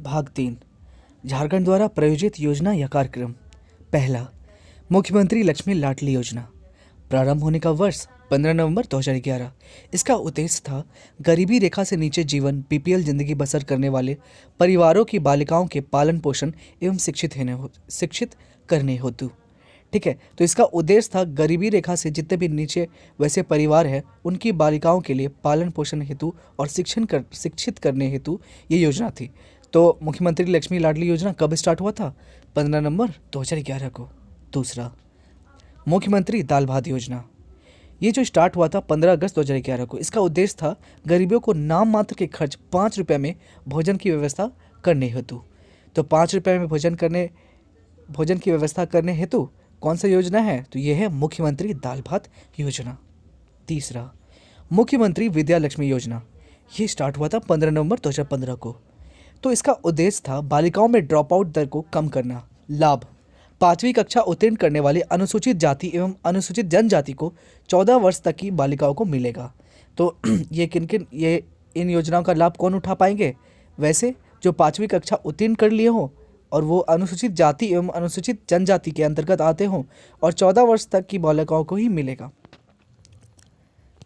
भाग 3 झारखंड द्वारा प्रायोजित योजना या कार्यक्रम। पहला, मुख्यमंत्री लक्ष्मी लाडली योजना। प्रारंभ होने का वर्ष 15 नवंबर 2011। इसका उद्देश्य था गरीबी रेखा से नीचे जीवन बीपीएल जिंदगी बसर करने वाले परिवारों की बालिकाओं के पालन पोषण एवं शिक्षित करने हेतु। ठीक है, तो इसका उद्देश्य था गरीबी रेखा से जितने भी नीचे वैसे परिवार हैं उनकी बालिकाओं के लिए पालन पोषण हेतु और शिक्षित करने हेतु ये योजना थी। तो मुख्यमंत्री लक्ष्मी लाडली योजना कब स्टार्ट हुआ था? 15 नवंबर 2011 को। दूसरा, मुख्यमंत्री दाल भात योजना। ये जो स्टार्ट हुआ था 15 अगस्त 2011 को। इसका उद्देश्य था गरीबों को नाम मात्र के खर्च 5 रुपये में भोजन की व्यवस्था करने हेतु। तो 5 रुपये में भोजन की व्यवस्था करने हेतु कौन सा योजना है? तो ये है मुख्यमंत्री दाल भात योजना। तीसरा, मुख्यमंत्री विद्या लक्ष्मी योजना। ये स्टार्ट हुआ था 15 नवंबर 2015 को। तो इसका उद्देश्य था बालिकाओं में ड्रॉप आउट दर को कम करना। लाभ, 5वीं कक्षा उत्तीर्ण करने वाले अनुसूचित जाति एवं अनुसूचित जनजाति को 14 वर्ष तक की बालिकाओं को मिलेगा। तो ये इन योजनाओं का लाभ कौन उठा पाएंगे? वैसे जो 5वीं कक्षा उत्तीर्ण कर लिए हों और वो अनुसूचित जाति एवं अनुसूचित जनजाति के अंतर्गत आते हों और 14 वर्ष तक की बालिकाओं को ही मिलेगा।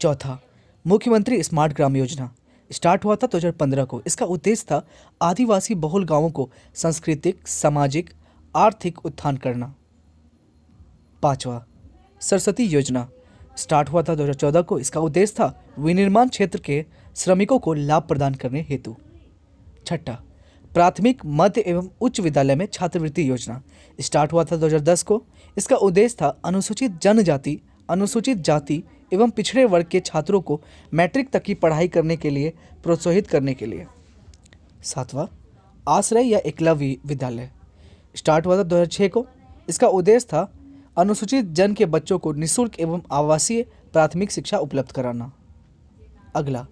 चौथा, मुख्यमंत्री स्मार्ट ग्राम योजना। स्टार्ट हुआ था 2015 को। इसका उद्देश्य था आदिवासी बहुल गांवों को सांस्कृतिक, सामाजिक, आर्थिक उत्थान करना। पांचवा, सरस्वती योजना। स्टार्ट हुआ था 2014 को। इसका उद्देश्य था विनिर्माण क्षेत्र के श्रमिकों को लाभ प्रदान करने हेतु। छठा, प्राथमिक, मध्य एवं उच्च विद्यालय में छात्रवृत्ति योजना। स्टार्ट हुआ था 2010 को। इसका उद्देश्य था अनुसूचित जनजाति, अनुसूचित जाति एवं पिछड़े वर्ग के छात्रों को मैट्रिक तक की पढ़ाई करने के लिए प्रोत्साहित करने के लिए। सातवां, आश्रय या एकलव्य विद्यालय। स्टार्ट हुआ था 2006 को। इसका उद्देश्य था अनुसूचित जन के बच्चों को निःशुल्क एवं आवासीय प्राथमिक शिक्षा उपलब्ध कराना। अगला,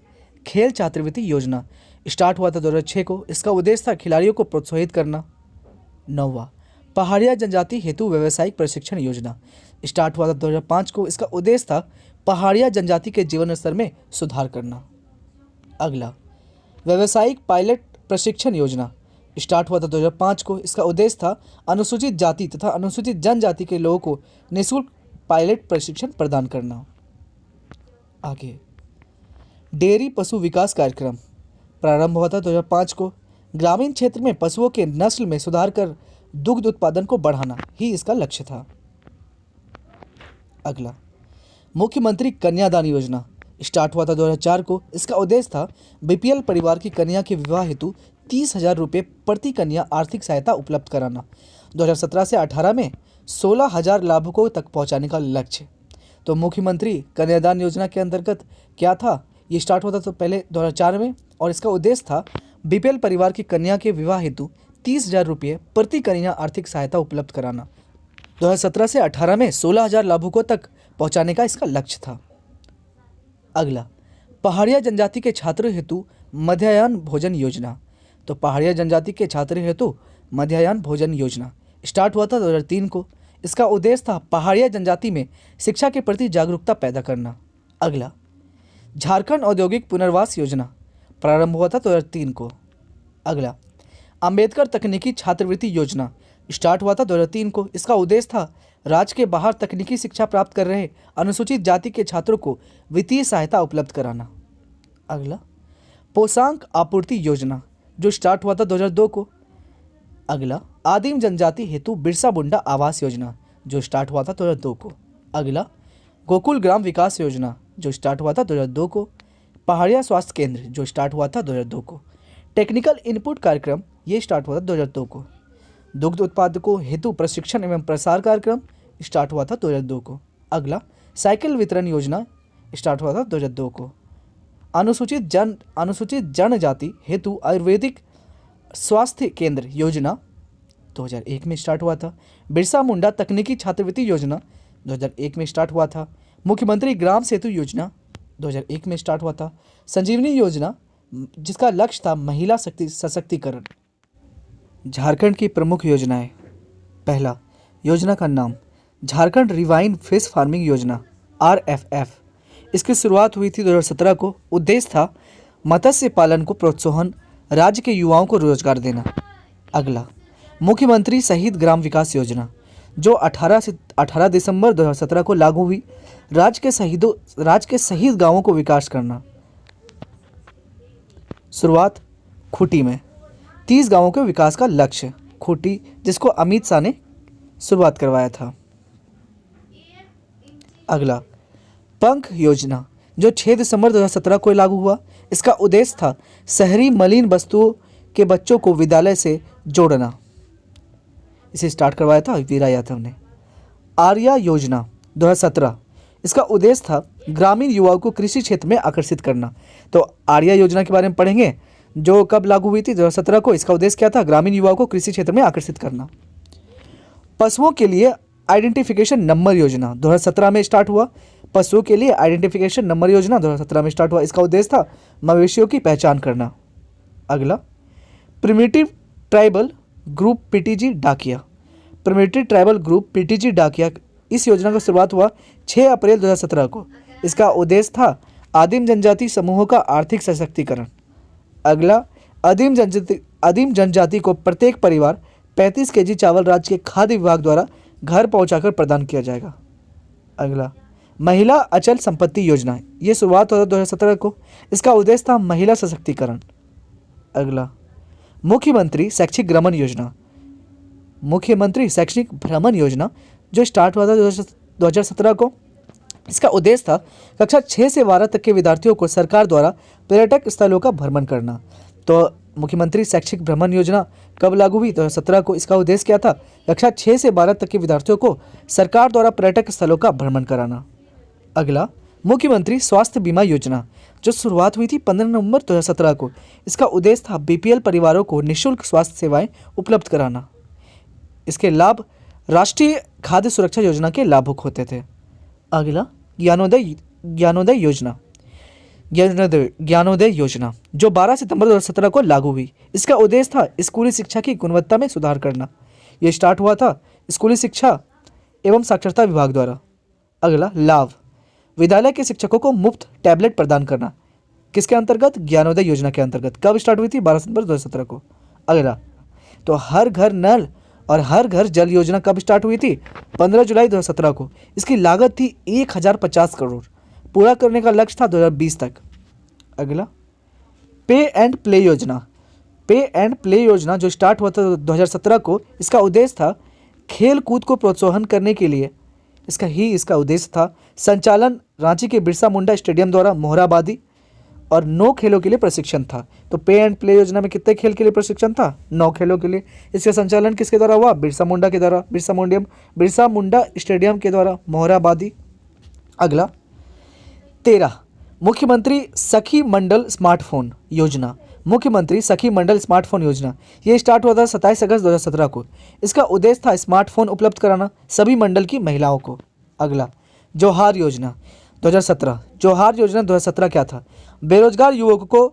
खेल छात्रवृत्ति योजना। स्टार्ट हुआ था 2006 को। इसका उद्देश्य था खिलाड़ियों को प्रोत्साहित करना। नौवां, पहाड़िया जनजाति हेतु व्यावसायिक प्रशिक्षण योजना। स्टार्ट हुआ था 2005 को। इसका उद्देश्य था पहाड़िया जनजाति के जीवन स्तर में सुधार करना। अगला, व्यावसायिक पायलट प्रशिक्षण योजना। स्टार्ट हुआ था 2005 को। इसका उद्देश्य था अनुसूचित जाति तथा अनुसूचित जनजाति के लोगों को निःशुल्क पायलट प्रशिक्षण प्रदान करना। आगे, डेयरी पशु विकास कार्यक्रम। प्रारंभ हुआ था 2005 को। ग्रामीण क्षेत्र में पशुओं के नस्ल में सुधार कर दुग्ध उत्पादन को बढ़ाना ही इसका लक्ष्य था। अगला, मुख्यमंत्री कन्यादान योजना। स्टार्ट हुआ था 2004 को। इसका उद्देश्य था बीपीएल परिवार की कन्या के विवाह हेतु 30,000 रुपये प्रति कन्या आर्थिक सहायता उपलब्ध कराना। 2017 से 18 में 16,000 लाभुकों तक पहुंचाने का लक्ष्य। तो मुख्यमंत्री कन्यादान योजना के अंतर्गत क्या था? ये स्टार्ट होता तो पहले 2004 में और इसका उद्देश्य था बीपीएल परिवार की कन्या के विवाह हेतु 30,000 रुपये प्रति कन्या आर्थिक सहायता उपलब्ध कराना। 2017 से 18 में 16,000 लाभुकों तक पहुंचाने का इसका लक्ष्य था। अगला, पहाड़िया जनजाति के छात्रों हेतु मध्याह्न भोजन योजना। तो पहाड़िया जनजाति के छात्र हेतु मध्याह्न भोजन योजना स्टार्ट हुआ था 2003 को। इसका उद्देश्य था पहाड़िया जनजाति में शिक्षा के प्रति जागरूकता पैदा करना। अगला, झारखंड औद्योगिक पुनर्वास योजना। प्रारंभ हुआ था 2003 को। अगला, अंबेडकर तकनीकी छात्रवृत्ति योजना। स्टार्ट हुआ था 2003 को। इसका उद्देश्य था राज्य के बाहर तकनीकी शिक्षा प्राप्त कर रहे अनुसूचित जाति के छात्रों को वित्तीय सहायता उपलब्ध कराना। अगला, पोशाक आपूर्ति योजना जो स्टार्ट हुआ था 2002 को। अगला, आदिम जनजाति हेतु बिरसा मुंडा आवास योजना जो स्टार्ट हुआ था 2002 को। अगला, गोकुल ग्राम विकास योजना जो स्टार्ट हुआ था 2002 को। पहाड़िया स्वास्थ्य केंद्र जो स्टार्ट हुआ था 2002 को। टेक्निकल इनपुट कार्यक्रम ये स्टार्ट हुआ था 2002 को। दुग्ध उत्पादकों हेतु प्रशिक्षण एवं प्रसार कार्यक्रम स्टार्ट हुआ था 2002 को। अगला, साइकिल वितरण योजना स्टार्ट हुआ था 2002 को। अनुसूचित जनजाति हेतु आयुर्वेदिक स्वास्थ्य केंद्र योजना 2001 में स्टार्ट हुआ था। बिरसा मुंडा तकनीकी छात्रवृत्ति योजना 2001 में स्टार्ट हुआ था। मुख्यमंत्री ग्राम सेतु योजना 2001 में स्टार्ट हुआ था। संजीवनी योजना जिसका लक्ष्य था महिला सशक्तिकरण। झारखंड की प्रमुख योजनाएं। पहला, योजना का नाम झारखंड रिवाइन फिश फार्मिंग योजना RFF। इसकी शुरुआत हुई थी 2017 को। उद्देश्य था मत्स्य पालन को प्रोत्साहन, राज्य के युवाओं को रोजगार देना। अगला, मुख्यमंत्री शहीद ग्राम विकास योजना जो 18 दिसंबर 2017 को लागू हुई। राज्य के शहीद गांवों को विकास करना। शुरुआत खूंटी में 30 गांवों के विकास का लक्ष्य। खूंटी जिसको अमित शाह ने शुरुआत करवाया था। अगला, पंख योजना जो 6 दिसंबर 2017 को लागू हुआ। इसका उद्देश्य था शहरी मलिन वस्तुओं के बच्चों को विद्यालय से जोड़ना। इसे स्टार्ट करवाया था वीरा यादव ने। आर्या योजना 2017, इसका उद्देश्य था ग्रामीण युवाओं को कृषि क्षेत्र में आकर्षित करना। तो आर्या योजना के बारे में पढ़ेंगे जो कब लागू हुई थी 2017 को। इसका उद्देश्य क्या था? ग्रामीण युवाओं को कृषि क्षेत्र में आकर्षित करना। पशुओं के लिए आइडेंटिफिकेशन नंबर योजना 2017 में स्टार्ट हुआ। पशुओं के लिए आइडेंटिफिकेशन नंबर योजना 2017 में स्टार्ट हुआ। इसका उद्देश्य था मवेशियों की पहचान करना। अगला, प्रिमिटिव ट्राइबल ग्रुप पीटीजी डाकिया। प्रिमिटिव ट्राइबल ग्रुप पीटीजी डाकिया, इस योजना का शुरुआत हुआ 6 अप्रैल 2017 को। इसका उद्देश्य था आदिम जनजाति समूहों का आर्थिक सशक्तिकरण। अगला, आदिम जनजाति को प्रत्येक परिवार 35 केजी चावल राज्य के खाद्य विभाग द्वारा घर पहुंचाकर प्रदान किया जाएगा। अगला, महिला अचल संपत्ति योजना, ये शुरुआत हुआ 2017 को। इसका उद्देश्य था महिला सशक्तिकरण। अगला, मुख्यमंत्री शैक्षिक भ्रमण योजना। मुख्यमंत्री शैक्षणिक भ्रमण योजना जो स्टार्ट हुआ था 2017 को। इसका उद्देश्य था कक्षा 6 से 12 तक के विद्यार्थियों को सरकार द्वारा पर्यटक स्थलों का भ्रमण करना। तो मुख्यमंत्री शैक्षिक भ्रमण योजना कब लागू हुई? 2017 को। इसका उद्देश्य क्या था? कक्षा 6 से 12 तक के विद्यार्थियों को सरकार द्वारा पर्यटक स्थलों का भ्रमण कराना। अगला, मुख्यमंत्री स्वास्थ्य बीमा योजना जो शुरुआत हुई थी 15 नवंबर 2017 को। इसका उद्देश्य था बीपीएल परिवारों को निःशुल्क स्वास्थ्य सेवाएं उपलब्ध कराना। इसके लाभ राष्ट्रीय खाद्य सुरक्षा योजना के लाभुक होते थे। अगला, ज्ञानोदय योजना जो 12 सितंबर 2017 को लागू हुई। इसका उद्देश्य था स्कूली शिक्षा की गुणवत्ता में सुधार करना। यह स्टार्ट हुआ था स्कूली शिक्षा एवं साक्षरता विभाग द्वारा। अगला, लाभ विद्यालय के शिक्षकों को मुफ्त टैबलेट प्रदान करना। किसके अंतर्गत? ज्ञानोदय योजना के अंतर्गत। कब स्टार्ट हुई थी? 12 सितंबर 2017 को। अगला, तो हर घर नल और हर घर जल योजना कब स्टार्ट हुई थी? 15 जुलाई 2017 को। इसकी लागत थी 1050 करोड़। पूरा करने का लक्ष्य था 2020 तक। अगला, पे एंड प्ले योजना जो स्टार्ट हुआ था 2017 को। इसका उद्देश्य था खेल कूद को प्रोत्साहन करने के लिए इसका उद्देश्य था संचालन रांची के बिरसा मुंडा स्टेडियम द्वारा मोहराबादी और 9 खेलों के लिए प्रशिक्षण था। तो पे एंड प्ले योजना में कितने खेल के लिए प्रशिक्षण था? 9 खेलों के लिए। इसका संचालन किसके द्वारा हुआ? बिरसा मुंडा के द्वारा। बिरसा मुंडा स्टेडियम के द्वारा मोहराबादी। अगला, 13 मुख्यमंत्री सखी मंडल स्मार्टफोन योजना। मुख्यमंत्री सखी मंडल स्मार्टफोन योजना ये स्टार्ट हुआ था 27 अगस्त 2017 को। इसका उद्देश्य था स्मार्टफोन उपलब्ध कराना सभी मंडल की महिलाओं को। अगला, जोहार योजना 2017। जोहार योजना 2017 क्या था? बेरोजगार युवकों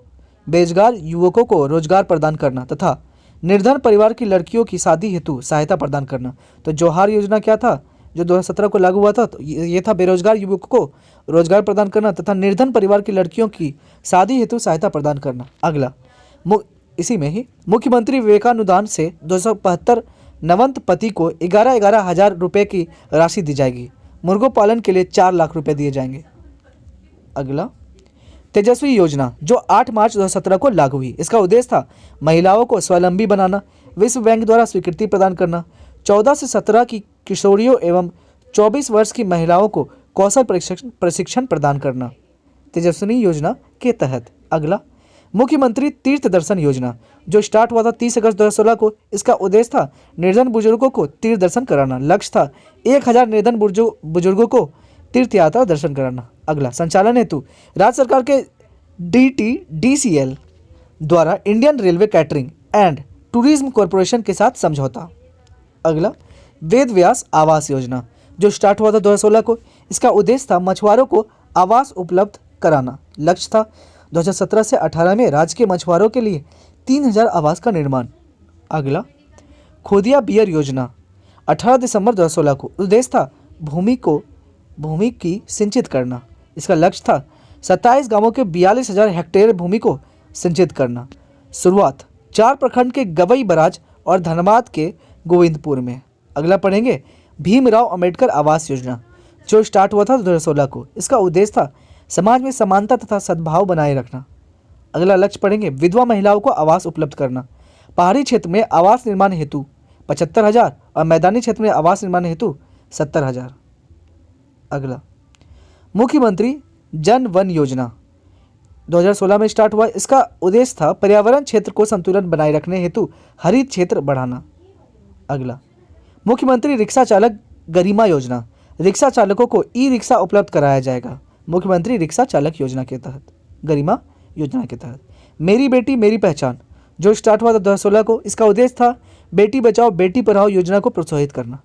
को रोजगार प्रदान करना तथा निर्धन परिवार की लड़कियों की शादी हेतु सहायता प्रदान करना। तो जोहार योजना क्या था जो 2017 को लागू हुआ था? तो ये था बेरोजगार युवकों को रोजगार प्रदान करना तथा निर्धन परिवार की लड़कियों की शादी हेतु सहायता प्रदान करना। अगला, इसी में ही मुख्यमंत्री विवेकानुदान से 275 नवंत पति को 11 हज़ार रुपये की राशि दी जाएगी। मुर्गों पालन के लिए 4 लाख रुपए दिए जाएंगे। अगला, तेजस्वी योजना जो 8 मार्च 2017 को लागू हुई। इसका उद्देश्य था महिलाओं को स्वावलंबी बनाना, विश्व बैंक द्वारा स्वीकृति प्रदान करना, 14 से 17 की किशोरियों एवं 24 वर्ष की महिलाओं को कौशल प्रशिक्षण प्रदान करना तेजस्विनी योजना के तहत। अगला, मुख्यमंत्री तीर्थ दर्शन योजना जो स्टार्ट हुआ था 30 अगस्त 2016 को। इसका उद्देश्य था निर्धन बुजुर्गों को तीर्थ दर्शन कराना। लक्ष्य था 1000 निर्धन बुजुर्गों को तीर्थ यात्रा दर्शन कराना। अगला, संचालन हेतु राज्य सरकार के DTDCL द्वारा Indian railway catering and tourism corporation के साथ समझौता। अगला, वेद व्यास आवास योजना जो स्टार्ट हुआ था 2016 को। इसका उद्देश्य था मछुआरों को आवास उपलब्ध कराना। लक्ष्य था 2017 से 18 में राज्य के मछुआरों के लिए 3000 आवास का निर्माण। अगला, खोदिया बियर योजना 18 दिसंबर 2016 को। उद्देश्य था भूमि की सिंचित करना। इसका लक्ष्य था 27 गांवों के 42,000 हेक्टेयर भूमि को सिंचित करना। शुरुआत 4 प्रखंड के गवई बराज और धनबाद के गोविंदपुर में। अगला पढ़ेंगे भीमराव अंबेडकर आवास योजना, जो स्टार्ट हुआ था 2016 को। इसका उद्देश्य था समाज में समानता तथा सद्भाव बनाए रखना। अगला लक्ष्य पढ़ेंगे विधवा महिलाओं को आवास उपलब्ध करना। पहाड़ी क्षेत्र में आवास निर्माण हेतु 75,000 और मैदानी क्षेत्र में आवास निर्माण हेतु 70,000। अगला मुख्यमंत्री जन वन योजना 2016 में स्टार्ट हुआ। इसका उद्देश्य था पर्यावरण क्षेत्र को संतुलन बनाए रखने हेतु हरित क्षेत्र बढ़ाना। अगला मुख्यमंत्री रिक्शा चालक गरिमा योजना, रिक्शा चालकों को ई रिक्शा उपलब्ध कराया जाएगा। मुख्यमंत्री रिक्शा चालक योजना के तहत, गरिमा योजना के तहत मेरी बेटी मेरी पहचान, जो स्टार्ट हुआ था 2016 को। इसका उद्देश्य था बेटी बचाओ बेटी पढ़ाओ योजना को प्रोत्साहित करना।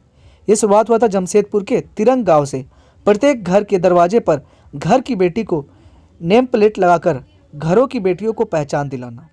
यह शुरुआत हुआ था जमशेदपुर के तिरंग गांव से। प्रत्येक घर के दरवाजे पर घर की बेटी को नेम प्लेट लगाकर घरों की बेटियों को पहचान दिलाना।